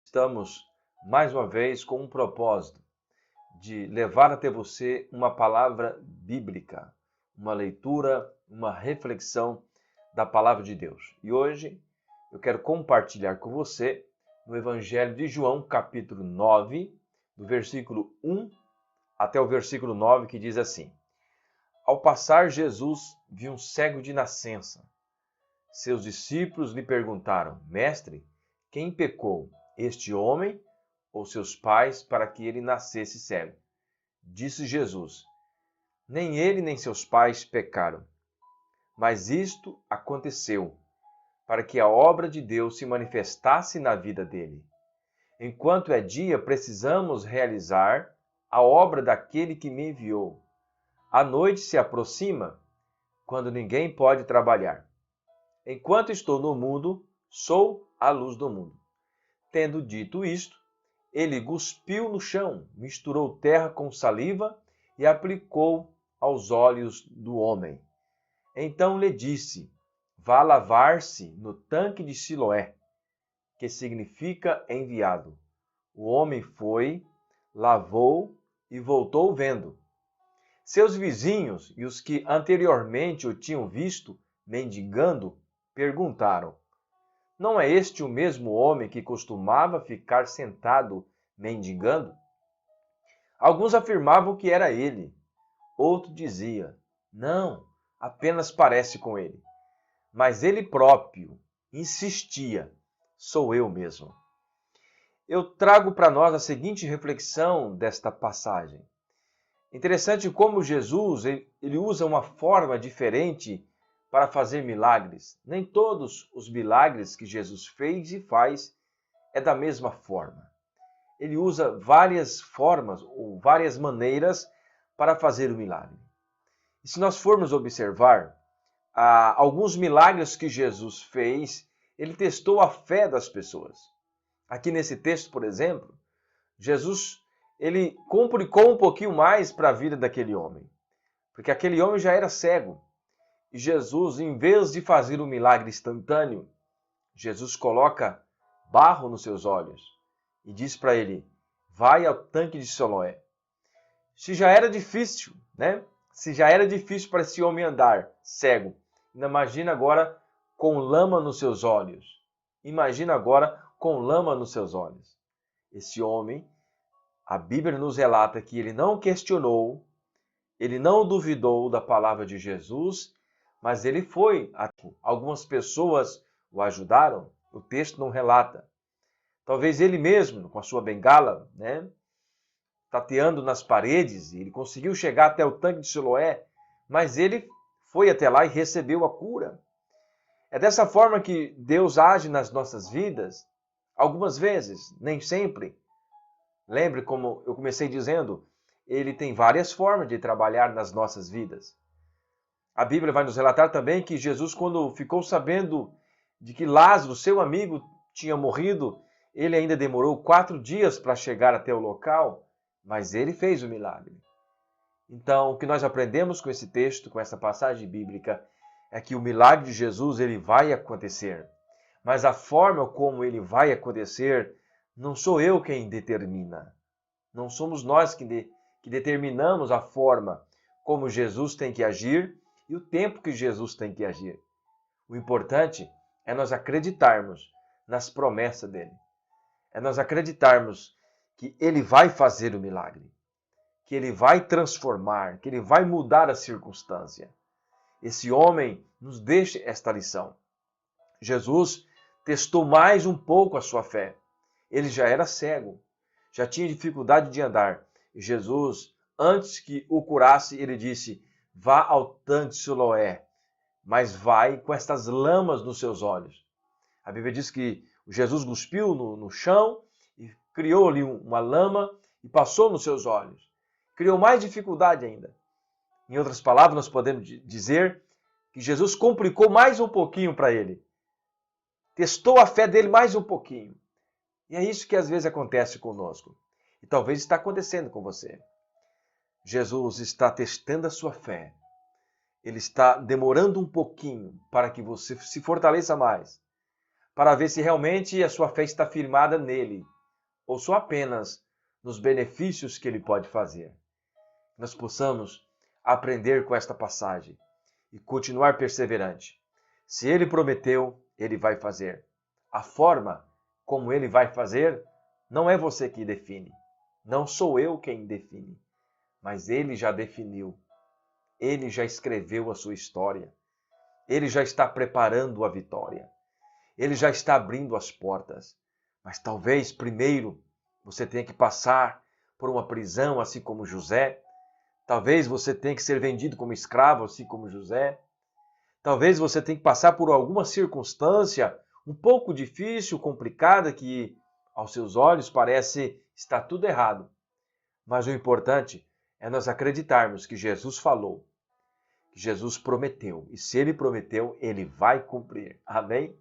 Estamos mais uma vez com um propósito de levar até você uma palavra bíblica, uma leitura, uma reflexão da palavra de Deus. E hoje eu quero compartilhar com você no Evangelho de João, capítulo 9, do versículo 1 até o versículo 9, que diz assim: Ao passar, Jesus viu um cego de nascença. Seus discípulos lhe perguntaram: Mestre, quem pecou, este homem ou seus pais, para que ele nascesse cego? Disse Jesus: Nem ele nem seus pais pecaram, mas isto aconteceu para que a obra de Deus se manifestasse na vida dele. Enquanto é dia, precisamos realizar a obra daquele que me enviou. A noite se aproxima, quando ninguém pode trabalhar. Enquanto estou no mundo, sou a luz do mundo. Tendo dito isto, ele cuspiu no chão, misturou terra com saliva e aplicou aos olhos do homem. Então lhe disse: Vá lavar-se no tanque de Siloé, que significa enviado. O homem foi, lavou e voltou vendo. Seus vizinhos e os que anteriormente o tinham visto mendigando perguntaram: Não é este o mesmo homem que costumava ficar sentado mendigando? Alguns afirmavam que era ele. Outro dizia: Não, apenas parece com ele. Mas ele próprio insistia: Sou eu mesmo. Eu trago para nós a seguinte reflexão desta passagem. Interessante como Jesus ele usa uma forma diferente para fazer milagres. Nem todos os milagres que Jesus fez e faz é da mesma forma. Ele usa várias formas ou várias maneiras para fazer o milagre. E se nós formos observar, alguns milagres que Jesus fez, ele testou a fé das pessoas. Aqui nesse texto, por exemplo, Jesus ele complicou um pouquinho mais para a vida daquele homem, porque aquele homem já era cego. E Jesus, em vez de fazer um milagre instantâneo, Jesus coloca barro nos seus olhos e diz para ele: vai ao tanque de Siloé. Se já era difícil, né? Se já era difícil para esse homem andar cego, imagina agora com lama nos seus olhos. Imagina agora com lama nos seus olhos. Esse homem, a Bíblia nos relata que ele não questionou, ele não duvidou da palavra de Jesus, mas ele foi. Algumas pessoas o ajudaram, o texto não relata. Talvez ele mesmo, com a sua bengala, né, tateando nas paredes, ele conseguiu chegar até o tanque de Siloé, mas ele foi até lá e recebeu a cura. É dessa forma que Deus age nas nossas vidas, algumas vezes, nem sempre. Lembre como eu comecei dizendo, ele tem várias formas de trabalhar nas nossas vidas. A Bíblia vai nos relatar também que Jesus, quando ficou sabendo de que Lázaro, seu amigo, tinha morrido, ele ainda demorou 4 dias para chegar até o local, mas ele fez o milagre. Então, o que nós aprendemos com esse texto, com essa passagem bíblica, é que o milagre de Jesus ele vai acontecer. Mas a forma como ele vai acontecer, não sou eu quem determina. Não somos nós que determinamos a forma como Jesus tem que agir e o tempo que Jesus tem que agir. O importante é nós acreditarmos nas promessas dele. É nós acreditarmos que ele vai fazer o milagre, que ele vai transformar, que ele vai mudar a circunstância. Esse homem nos deixa esta lição. Jesus testou mais um pouco a sua fé. Ele já era cego, já tinha dificuldade de andar. E Jesus, antes que o curasse, ele disse: vá ao tanque de Siloé, mas vai com estas lamas nos seus olhos. A Bíblia diz que Jesus cuspiu no chão e criou ali uma lama e passou nos seus olhos. Criou mais dificuldade ainda. Em outras palavras, nós podemos dizer que Jesus complicou mais um pouquinho para ele. Testou a fé dele mais um pouquinho. E é isso que às vezes acontece conosco. E talvez está acontecendo com você. Jesus está testando a sua fé. Ele está demorando um pouquinho para que você se fortaleça mais. Para ver se realmente a sua fé está firmada nele. ou só apenas nos benefícios que ele pode fazer. Nós possamos aprender com esta passagem e continuar perseverante. Se ele prometeu, ele vai fazer. A forma como ele vai fazer não é você que define, não sou eu quem define, mas ele já definiu. Ele já escreveu a sua história. Ele já está preparando a vitória. Ele já está abrindo as portas. Mas talvez primeiro você tenha que passar por uma prisão, assim como José. Talvez você tenha que ser vendido como escravo, assim como José. Talvez você tenha que passar por alguma circunstância um pouco difícil, complicada, que aos seus olhos parece estar tudo errado. Mas o importante é nós acreditarmos que Jesus falou, que Jesus prometeu. E se ele prometeu, ele vai cumprir. Amém?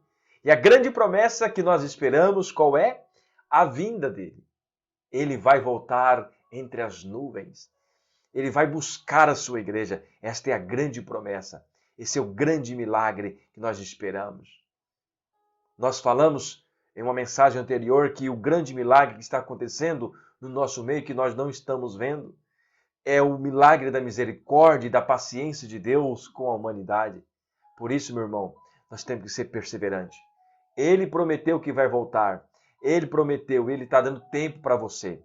E a grande promessa que nós esperamos, qual é? A vinda dele. Ele vai voltar entre as nuvens. Ele vai buscar a sua igreja. Esta é a grande promessa. Esse é o grande milagre que nós esperamos. Nós falamos em uma mensagem anterior que o grande milagre que está acontecendo no nosso meio, que nós não estamos vendo, é o milagre da misericórdia e da paciência de Deus com a humanidade. Por isso, meu irmão, nós temos que ser perseverantes. Ele prometeu que vai voltar. Ele prometeu, ele está dando tempo para você.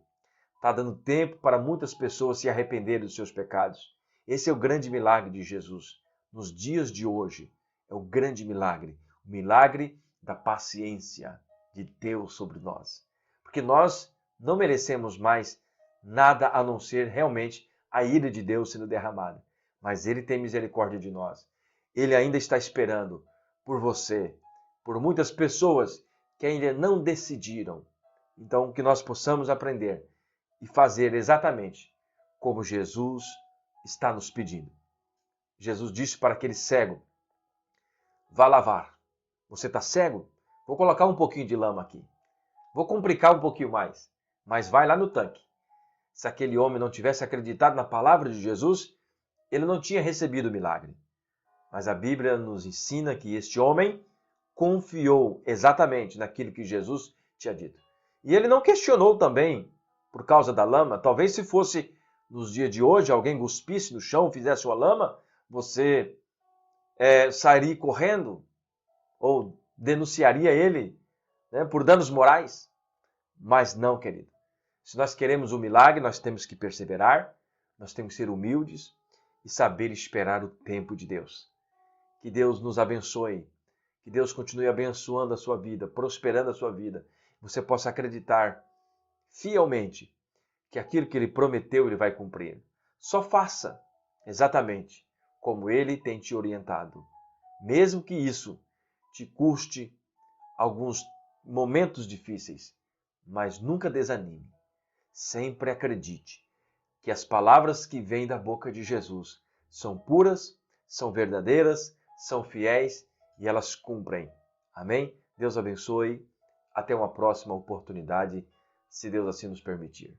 Está dando tempo para muitas pessoas se arrependerem dos seus pecados. Esse é o grande milagre de Jesus. Nos dias de hoje, é o grande milagre. O milagre da paciência de Deus sobre nós. Porque nós não merecemos mais nada a não ser realmente a ira de Deus sendo derramada. Mas ele tem misericórdia de nós. Ele ainda está esperando por você, por muitas pessoas que ainda não decidiram. Então, que nós possamos aprender e fazer exatamente como Jesus está nos pedindo. Jesus disse para aquele cego, vá lavar. Você está cego? Vou colocar um pouquinho de lama aqui. Vou complicar um pouquinho mais, mas vai lá no tanque. Se aquele homem não tivesse acreditado na palavra de Jesus, ele não tinha recebido o milagre. Mas a Bíblia nos ensina que este homem confiou exatamente naquilo que Jesus tinha dito. E ele não questionou também por causa da lama. Talvez se fosse nos dias de hoje, alguém cuspisse no chão, fizesse uma lama, você sairia correndo ou denunciaria ele, né, por danos morais. Mas não, querido. Se nós queremos o milagre, nós temos que perseverar, nós temos que ser humildes e saber esperar o tempo de Deus. Que Deus nos abençoe, que Deus continue abençoando a sua vida, prosperando a sua vida. Você possa acreditar fielmente que aquilo que Ele prometeu, Ele vai cumprir. Só faça exatamente como Ele tem te orientado. Mesmo que isso te custe alguns momentos difíceis, mas nunca desanime. Sempre acredite que as palavras que vêm da boca de Jesus são puras, são verdadeiras, são fiéis e elas cumprem. Amém? Deus abençoe. Até uma próxima oportunidade, se Deus assim nos permitir.